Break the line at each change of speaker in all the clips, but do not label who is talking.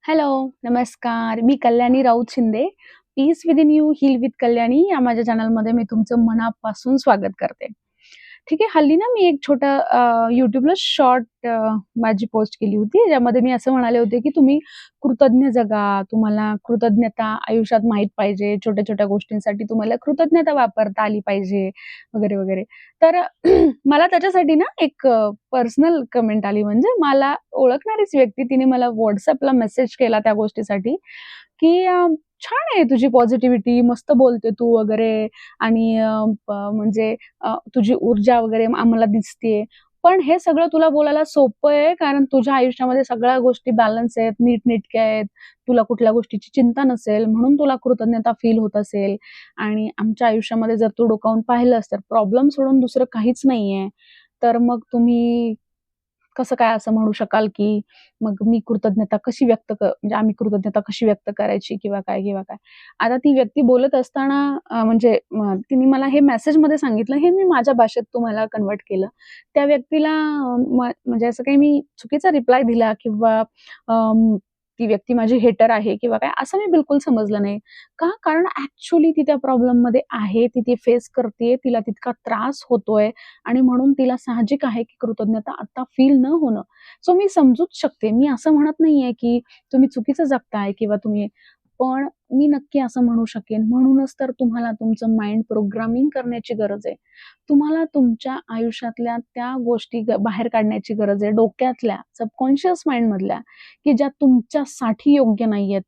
Hello, नमस्कार. मी Kalyani Raut Shinde. Peace within you, heal with Kalyani या माझ्या चॅनलमध्ये मी तुमचं मनापासून स्वागत करते. ठीक आहे. हल्ली ना मी एक छोटं YouTubeला शॉर्ट माझी पोस्ट केली होती. ज्यामध्ये मी असं म्हणाले होते, की तुम्ही कृतज्ञ जगा. तुम्हाला कृतज्ञता आयुष्यात माहीत पाहिजे. छोट्या-छोट्या गोष्टींसाठी तुम्हाला कृतज्ञता वापरता आली पाहिजे, वगैरे, वगैरे. तर मला त्याच्यासाठी ना एक पर्सनल कमेंट आली. म्हणजे मला ओळखणारीच व्यक्ती तिने मला WhatsAppला मेसेज केला त्या गोष्टीसाठी, की "छान आहे तुझी पॉझिटिव्हिटी, मस्त बोलते तू वगैरे आणि म्हणजे तुझी ऊर्जा वगैरे आम्हाला दिसतीये. पण हे सगळं तुला बोलायला सोपं आहे, कारण तुझ्या आयुष्यामध्ये सगळ्या गोष्टी बॅलन्स आहेत, नीटनेटक्या आहेत. तुला कुठल्या गोष्टीची चिंता नसेल, म्हणून तुला कृतज्ञता फील होत असेल आणि आमच्या आयुष्यामध्ये जर तू डोकावून पाहिलंस, तर प्रॉब्लेम सोडून दुसरं काहीच नाहीये. तर मग तुम्ही कसं काय असं म्हणू शकाल, की मग मी कृतज्ञता कशी म्हणजे आम्ही कृतज्ञता कशी व्यक्त करायची किंवा काय, किंवा काय. आता ती व्यक्ती बोलत असताना म्हणजे तिने मला हे मेसेजमध्ये सांगितलं, हे मी माझ्या भाषेत तुम्हाला कन्व्हर्ट केलं. त्या व्यक्तीला म्हणजे असं काही मी चुकीचा रिप्लाय दिला किंवा ती व्यक्ती माझी हेटर आहे किंवा काय असं मी बिलकुल समजलं नाही. का? कारण ॲक्चुअली ती त्या प्रॉब्लेममध्ये आहे, ती ती फेस करतीये, तिला तितका त्रास होतोय आणि म्हणून तिला साहजिक आहे, की कृतज्ञता आता फील न होणं. सो मी समजूच शकते. मी असं म्हणत नाहीये, की तुम्ही चुकीचं जगताय किंवा तुम्ही पण मी नक्की असं म्हणू शकेन. म्हणूनच तर तुम्हाला तुमचं माइंड प्रोग्रामिंग करण्याची गरज आहे. तुम्हाला तुमच्या आयुष्यातल्या त्या गोष्टी बाहेर काढण्याची गरज आहे. डोक्यातल्या, सबकॉन्शियस माइंडमधल्या, की ज्या तुमच्यासाठी योग्य नाहीयेत.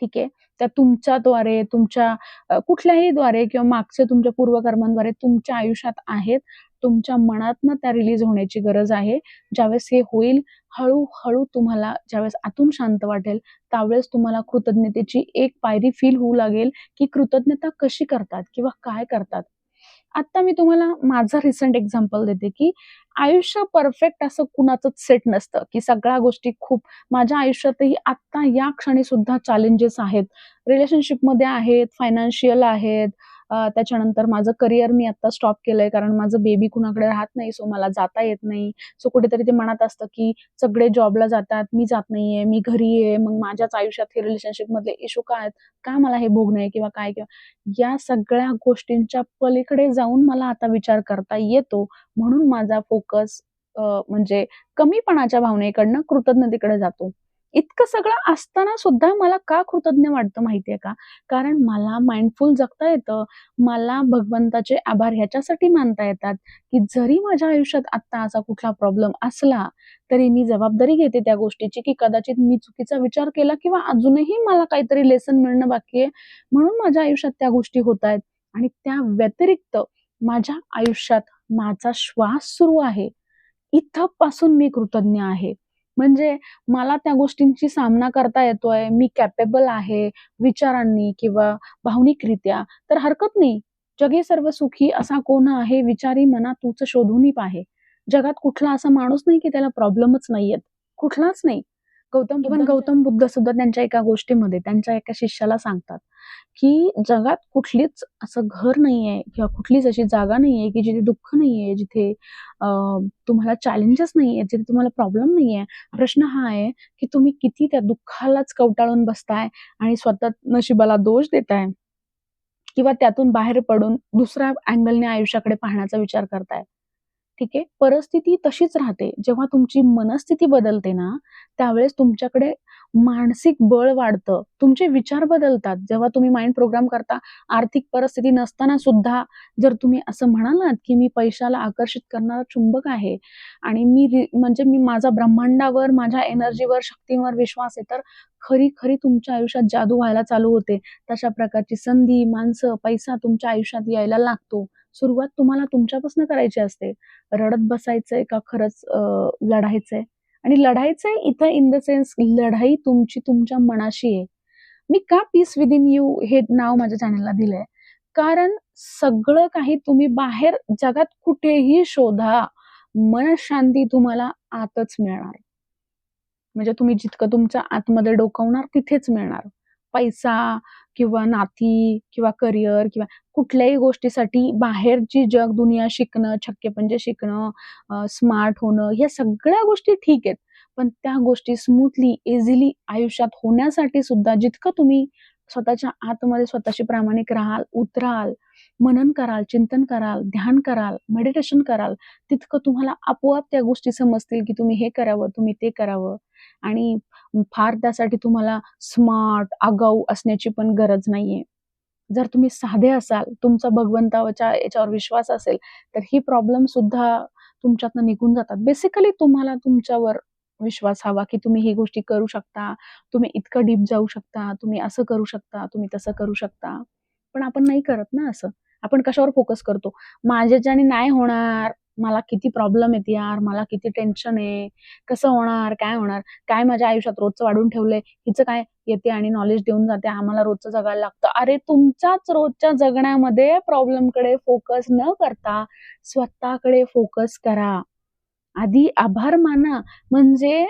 ठीक आहे. त्या तुमच्याद्वारे, तुमच्या कुठल्याही द्वारे किंवा मागच्या तुमच्या पूर्वकर्मांद्वारे तुमच्या आयुष्यात आहेत. तुमच्या मनातनं त्या रिलीज होण्याची गरज आहे. ज्यावेळेस हे होईल, हळू-हळू तुम्हाला ज्यावेळेस आतून शांत वाटेल, त्यावेळेस तुम्हाला कृतज्ञतेची एक पायरी फील होऊ लागेल, की कृतज्ञता कशी करतात किंवा काय करतात. आत्ता मी तुम्हाला माझं रिसेंट एक्झाम्पल देते, की आयुष्य परफेक्ट असं कुणाचंच सेट नसतं, की सगळ्या गोष्टी खूप माझ्या आयुष्यातही आत्ता या क्षणी सुद्धा चॅलेंजेस आहेत. रिलेशनशिपमध्ये आहेत, फायनान्शियल आहेत. त्याच्यानंतर माझं करियर मी आता स्टॉप केलंय, कारण माझं बेबी कुणाकडे राहत नाही, सो मला जाता येत नाही. सो कुठेतरी ते मनात असतं, की सगळे जॉबला जातात, मी जात नाहीये, मी घरी आहे. मग माझ्याच आयुष्यात हे रिलेशनशिपमधले इश्यू का आहेत? का मला हे भोगणं आहे किंवा काय किंवा या सगळ्या गोष्टींच्या पलीकडे जाऊन मला आता विचार करता येतो. म्हणून माझा फोकस म्हणजे कमीपणाच्या भावनेकडनं कृतज्ञतेकडे जातो. इतकं सगळं असताना सुद्धा मला का कृतज्ञ वाटतं माहिती का? कारण मला माइंडफुल जगता येतं. मला भगवंताचे आभार ह्याच्यासाठी मानता येतात, की जरी माझ्या आयुष्यात आत्ता असा कुठला प्रॉब्लेम असला, तरी मी जबाबदारी घेते त्या गोष्टीची, की कदाचित मी चुकीचा विचार केला किंवा अजूनही मला काहीतरी लेसन मिळणं बाकी आहे. म्हणून माझ्या आयुष्यात त्या गोष्टी होतायत आणि त्या व्यतिरिक्त माझ्या आयुष्यात माझा श्वास सुरू आहे. इथपासून मी कृतज्ञ आहे. म्हणजे मला त्या गोष्टींशी सामना करता येतोय. मी कॅपेबल आहे विचारांनी किंवा भावनिकरित्या. तर हरकत नाही. "जगी सर्व सुखी असा कोण आहे, विचारी मना तूच शोधूनी पाहे." जगात कुठला असा माणूस नाही, की त्याला प्रॉब्लेमच नाहीयेत. कुठलाच नाही. गौतम बुद्ध सुद्धा त्यांच्या एका गोष्टीमध्ये त्यांच्या एका शिष्याला सांगतात, की जगात कुठलीच असं घर नाहीये किंवा कुठलीच अशी जागा नाहीये, की जिथे दुःख नाहीये, जिथे अ, तुम्हाला चॅलेंजेस नाहीयेत, जिथे तुम्हाला प्रॉब्लेम नाहीये. प्रश्न हा आहे, की तुम्ही किती त्या दुःखालाच कवटाळून बसताय आणि स्वतः नशिबाला दोष देताय किंवा त्यातून बाहेर पडून दुसऱ्या अँगलने आयुष्याकडे पाहण्याचा विचार करताय. ठीक आहे. परिस्थिती तशीच राहते. जेव्हा तुमची मनस्थिती बदलते ना, त्यावेळेस तुमच्याकडे मानसिक बळ वाढतं. तुमचे विचार बदलतात. जेव्हा तुम्ही माइंड प्रोग्राम करता, आर्थिक परिस्थिती नसताना सुद्धा जर तुम्ही असं म्हणालात, की मी पैशाला आकर्षित करणारा चुंबक आहे आणि म्हणजे मी माझा ब्रह्मांडावर, माझ्या एनर्जीवर, शक्तीवर विश्वास आहे, तर खरी-खरी तुमच्या आयुष्यात जादू व्हायला चालू होते. तशा प्रकारची संधी, माणसं, पैसा तुमच्या आयुष्यात यायला लागतो. सुरुवात तुम्हाला तुमच्यापासून करायची असते. रडत बसायचंय का खरंच लढायचंय? आणि लढायचंय इथं इन द सेन्स लढाई तुमची तुमच्या मनाशी आहे. मी का पीस विदिन यू हे नाव माझ्या चॅनलला दिलंय? कारण सगळं काही तुम्ही बाहेर जगात कुठेही शोधा, मनःशांती तुम्हाला आतच मिळणार. म्हणजे तुम्ही जितकं तुमच्या आतमध्ये डोकावणार तिथेच मिळणार. पैसा किंवा नाती किंवा करियर किंवा कुठल्याही गोष्टीसाठी बाहेरची जग, दुनिया शिकणं, छक्के-पंजे शिकणं, स्मार्ट होणं, ह्या सगळ्या गोष्टी ठीक आहेत. पण त्या गोष्टी स्मूथली, इझिली आयुष्यात होण्यासाठी सुद्धा जितकं तुम्ही स्वतःच्या आतमध्ये स्वतःशी प्रामाणिक राहाल, उतराल, मनन कराल, चिंतन कराल, ध्यान कराल, मेडिटेशन कराल, तितकं तुम्हाला आपोआप त्या गोष्टी समजतील, की तुम्ही हे करावं, तुम्ही ते करावं. आणि फार त्यासाठी तुम्हाला स्मार्ट, आगाऊ असण्याची पण गरज नाहीये. जर तुम्ही साधे असाल, तुमचा भगवंताच्या याच्यावर विश्वास असेल, तर ही प्रॉब्लेम सुद्धा तुमच्यातनं निघून जातात. बेसिकली तुम्हाला तुमच्यावर विश्वास हवा, की तुम्ही ही गोष्टी करू शकता, तुम्ही इतकं डीप जाऊ शकता, तुम्ही असं करू शकता, तुम्ही तसं करू शकता. पण आपण नाही करत ना असं. आपण कशावर फोकस करतो? माझ्याच्याने नाही होणार, मला किती प्रॉब्लेम आहेत यार, मला किती टेन्शन आहे, कसं होणार, काय होणार, काय माझ्या आयुष्यात रोजचं वाढून ठेवलंय, हिचं काय येते आणि नॉलेज देऊन जाते, आम्हाला रोजचं जगायला लागतं. अरे तुमच्याच रोजच्या जगण्यामध्ये प्रॉब्लेमकडे फोकस न करता स्वतःकडे फोकस करा. आधी आभार माना. म्हणजे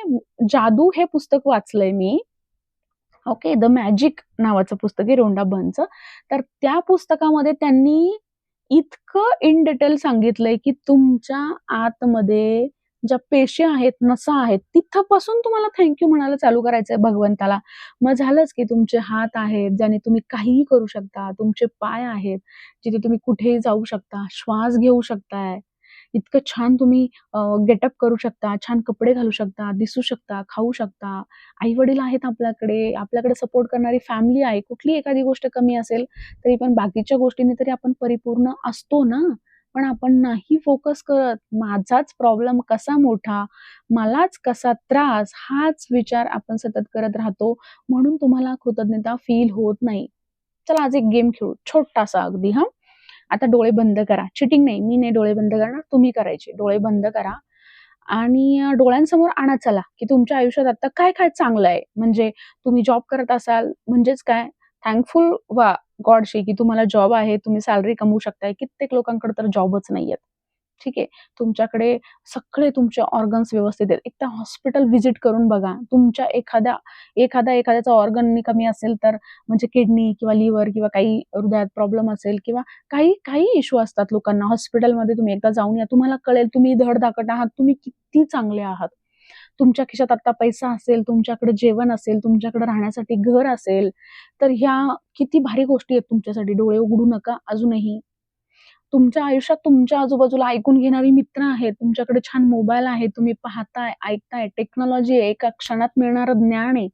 जादू हे पुस्तक वाचलंय मी. ओके. द मॅजिक नावाचं पुस्तक आहे रोंडा बर्नचं. तर त्या पुस्तकामध्ये त्यांनी इतकं इन डिटेल सांगितलंय, की तुमच्या आतमध्ये ज्या पेशी आहेत, नसा आहेत, तिथपासून तुम्हाला थँक यू म्हणायला चालू करायचंय भगवंताला. मग झालंच, की तुमचे हात आहेत, ज्याने तुम्ही काहीही करू शकता. तुमचे पाय आहेत, जिथे तुम्ही कुठेही जाऊ शकता, श्वास घेऊ शकताय. इतकं छान तुम्ही गेटअप करू शकता, छान कपडे घालू शकता, दिसू शकता, खाऊ शकता. आई-वडील आहेत आपल्याकडे, आपल्याकडे सपोर्ट करणारी फॅमिली आहे. कुठली एखादी गोष्ट कमी असेल, तरी पण बाकीच्या गोष्टींनी तरी आपण परिपूर्ण असतो ना. पण आपण नाही फोकस करत. माझाच प्रॉब्लेम कसा मोठा, मलाच कसा त्रास, हाच विचार आपण सतत करत राहतो. म्हणून तुम्हाला कृतज्ञता फील होत नाही. चला आज एक गेम खेळू, छोटासा अगदी हां. आता डोळे बंद करा. चीटिंग नाही, मी नाही डोळे बंद करणार, तुम्ही करायचे. डोळे बंद करा आणि डोळ्यांसमोर आणा चला, की तुमच्या आयुष्यात आता काय-काय चांगलं आहे. म्हणजे तुम्ही जॉब करत असाल म्हणजेच काय थँकफुल व्हा गॉडशी, की तुम्हाला जॉब आहे, तुम्ही सॅलरी कमवू शकताय. कित्येक लोकांकडे तर जॉबच नाहीयेत. ठीक आहे. तुमच्याकडे सगळे तुमचे ऑर्गन्स व्यवस्थित आहेत. एकदा हॉस्पिटल व्हिजिट करून बघा. तुमच्या एखाद्याचा ऑर्गन कमी असेल तर म्हणजे किडनी किंवा लिव्हर किंवा काही हृदयात प्रॉब्लेम असेल किंवा काही इश्यू असतात लोकांना. हॉस्पिटलमध्ये तुम्ही एकदा जाऊन या. तुम्हाला कळेल तुम्ही धडधाकट आहात, तुम्ही किती चांगले आहात. तुमच्या खिशात आता पैसा असेल, तुमच्याकडे जेवण असेल, तुमच्याकडे राहण्यासाठी घर असेल, तर ह्या किती भारी गोष्टी आहेत तुमच्यासाठी. डोळे उघडू नका अजूनही. तुमच्या आयुष्यात तुमच्या आजूबाजूला ऐकून घेणारी मित्र आहेत. तुमच्याकडे छान मोबाईल आहे. तुम्ही पाहताय, ऐकताय. टेक्नॉलॉजी आहे. एका क्षणात मिळणारं ज्ञान आहे.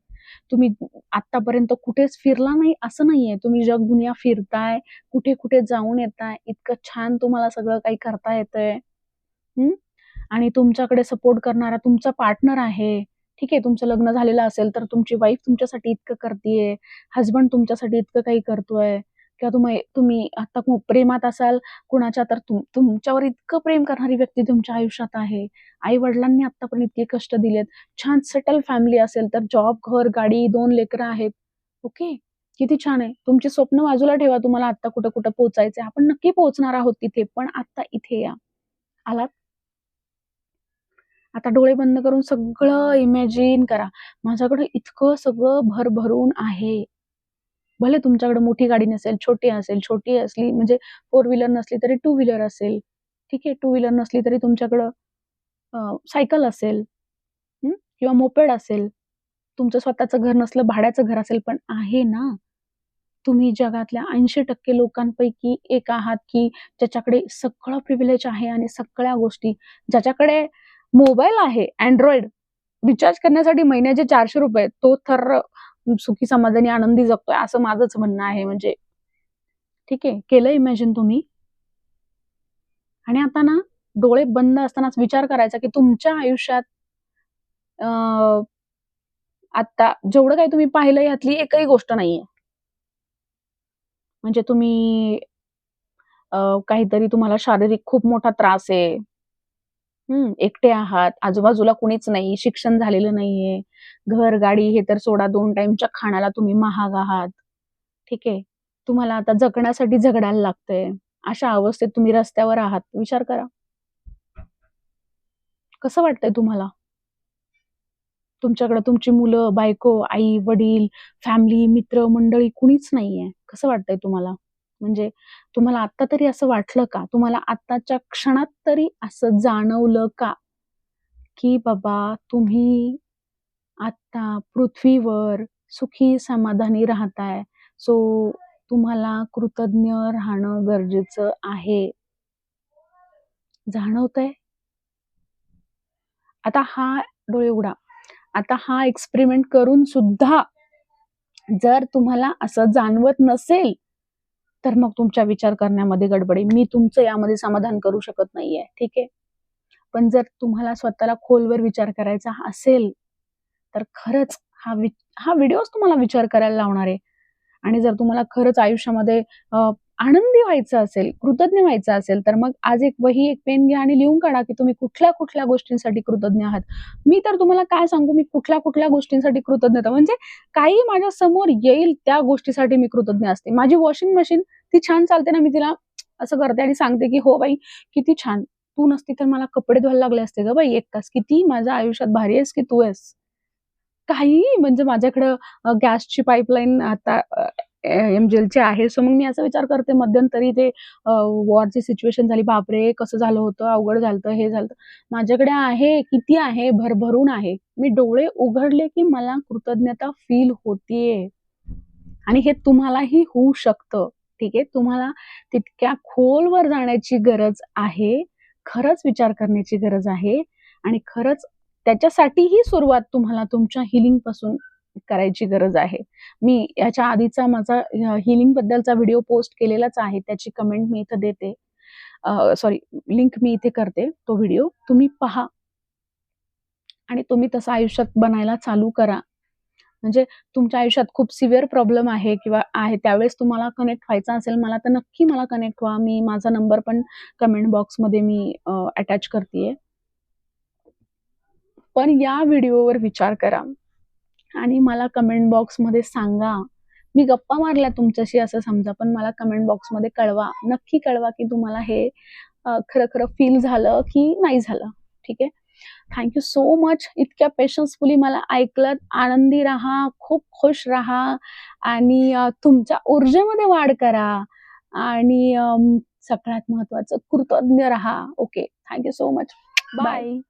तुम्ही आत्तापर्यंत कुठेच फिरला नाही असं नाहीये. तुम्ही जग-दुनिया फिरताय, कुठे-कुठे जाऊन येताय. इतकं छान तुम्हाला सगळं काही करता येतंय. हं. आणि तुमच्याकडे सपोर्ट करणारा तुमचा पार्टनर आहे. ठीक आहे, तुमचं लग्न झालेलं असेल, तर तुमची वाईफ तुमच्यासाठी इतकं करतीये, हसबंड तुमच्यासाठी इतकं काही करतोय किंवा तुम्ही तुम्ही आता खूप प्रेमात असाल कुणाच्या, तर तुमच्यावर इतकं प्रेम करणारी व्यक्ती तुमच्या आयुष्यात आहे. आई-वडिलांनी आत्तापर्यंत इतके कष्ट दिलेत. छान सेटल फॅमिली असेल, तर जॉब, घर, गाडी, 2 लेकरं आहेत. ओके. किती छान आहे. तुमची स्वप्न बाजूला ठेवा. तुम्हाला आत्ता कुठं-कुठं पोहोचायचंय. आपण नक्की पोहोचणार आहोत तिथे, पण आत्ता इथे या. आलात? आता डोळे बंद करून सगळं इमॅजिन करा. माझ्याकडे इतकं सगळं भरभरून आहे. भले तुमच्याकडे मोठी गाडी नसेल, छोटी असेल, छोटी असली म्हणजे फोर व्हीलर नसली तरी टू व्हीलर असेल. ठीक आहे. टू व्हीलर नसली तरी तुमच्याकडं सायकल असेल, हं, किंवा मोपेड असेल. तुमचं स्वतःचं घर नसलं, भाड्याचं घर असेल, पण आहे ना. तुम्ही जगातल्या 80% लोकांपैकी एक आहात, की ज्याच्याकडे सगळं प्रिव्हिलेज आहे आणि सगळ्या गोष्टी. ज्याच्याकडे मोबाईल आहे Android, रिचार्ज करण्यासाठी महिन्याचे ₹400 तो तर सुखी समाधानी आनंदी जगतोय, असं माझंच म्हणणं आहे म्हणजे. ठीक आहे. केलं इमॅजिन तुम्ही? आणि आता ना डोळे बंद असतानाच विचार करायचा, की तुमच्या आयुष्यात अ, आता जेवढं काही तुम्ही पाहिलं यातली एकही गोष्ट नाहीये. म्हणजे तुम्ही काहीतरी तुम्हाला शारीरिक खूप मोठा त्रास आहे. एकटे आहात, आजूबाजूला कुणीच नाही, शिक्षण झालेलं नाहीये, घर, गाडी हे तर सोडा, 2 टाईमच्या खाण्याला तुम्ही महाग आहात. ठीक आहे. तुम्हाला आता जगण्यासाठी झगडायला लागतंय. अशा अवस्थेत तुम्ही रस्त्यावर आहात. विचार करा. कसं वाटतंय तुम्हाला? तुमच्याकडे तुमची मुलं, बायको, आई-वडील, फॅमिली, मित्र-मंडळी कुणीच नाहीये. कसं वाटतंय तुम्हाला? म्हणजे तुम्हाला आत्ता तरी असं वाटलं का? तुम्हाला आत्ताच्या क्षणात तरी असं जाणवलं का? की बाबा तुम्ही आता पृथ्वीवर सुखी समाधानी राहताय. सो तुम्हाला कृतज्ञ राहणं गरजेचं आहे. जाणवतंय? आता डोळे उघडा. आता हा एक्सपेरिमेंट करून सुद्धा जर तुम्हाला असं जाणवत नसेल, तर मग तुमच्या विचार करण्यामध्ये गडबड आहे. मी तुमचं यामध्ये समाधान करू शकत नाहीये. ठीक आहे. पण जर तुम्हाला स्वतःला खोलवर विचार करायचा असेल, तर खरंच हा व्हिडिओच तुम्हाला विचार करायला लावणार आहे. आणि जर तुम्हाला खरंच आयुष्यामध्ये आनंदी व्हायचं असेल, कृतज्ञ व्हायचं असेल, तर मग आज एक वही, एक पेन घ्या आणि लिहून काढा, की तुम्ही कुठल्या-कुठल्या गोष्टींसाठी कृतज्ञ आहात. मी तर तुम्हाला काय सांगू, मी कुठल्या-कुठल्या गोष्टींसाठी कृतज्ञता म्हणजे काही माझ्या समोर येईल त्या गोष्टीसाठी मी कृतज्ञ असते. माझी वॉशिंग मशीन ती छान चालते ना, मी तिला असं करते आणि सांगते, की "हो बाई, किती छान. तू नसती तर मला कपडे धुवायला लागले असते गं बाई 1 तास. किती माझ्या आयुष्यात भारी आहेस की तू आहेस." काहीही म्हणजे माझ्याकडं गॅसची पाईपलाईन आता एमजेलची आहे. सो मग मी असा विचार करते मध्यंतरी ते वॉरची सिच्युएशन झाली. बापरे! कसं झालं होतं, अवघड झालं होतं, हे झालं होतं. माझ्याकडे आहे, किती आहे, भरभरून आहे. मी डोळे उघडले की मला कृतज्ञता फील होतीये आणि हे तुम्हालाही होऊ शकतं. ठीक आहे. तुम्हाला तितक्या खोलवर जाण्याची गरज आहे. खरंच विचार करण्याची गरज आहे आणि खरंच त्याच्यासाठीही सुरुवात तुम्हाला तुमच्या हीलिंगपासून करायची गरज आहे. मी याच्या आधीचा माझा हीलिंगबद्दलचा व्हिडिओ पोस्ट केलेलाच आहे. त्याची कमेंट मी इथं देते. सॉरी लिंक मी इथे करते तो व्हिडिओ. तुम्ही पहा आणि तुम्ही तसं आयुष्यात बनायला चालू करा. म्हणजे तुमच्या आयुष्यात खूप सिव्हिअर प्रॉब्लेम आहे किंवा आहे त्यावेळेस तुम्हाला कनेक्ट व्हायचं असेल मला तर नक्की मला कनेक्ट व्हा. मी माझा नंबर पण कमेंट बॉक्समध्ये मी अटॅच करतीये. पण या व्हिडिओवर विचार करा आणि मला कमेंट बॉक्समध्ये सांगा. मी गप्पा मारल्या तुमच्याशी असं समजा, पण मला कमेंट बॉक्समध्ये कळवा. नक्की कळवा, की तुम्हाला हे खरं-खरं फील झालं की नाही झालं. ठीक आहे. Thank so much. इतक्या पेशन्सफुली मला ऐकलत. आनंदी राहा, खूप खुश राहा आणि तुमच्या ऊर्जेमध्ये वाढ करा आणि सगळ्यात महत्त्वाचं कृतज्ञ राहा. Okay. Thank so much. Bye.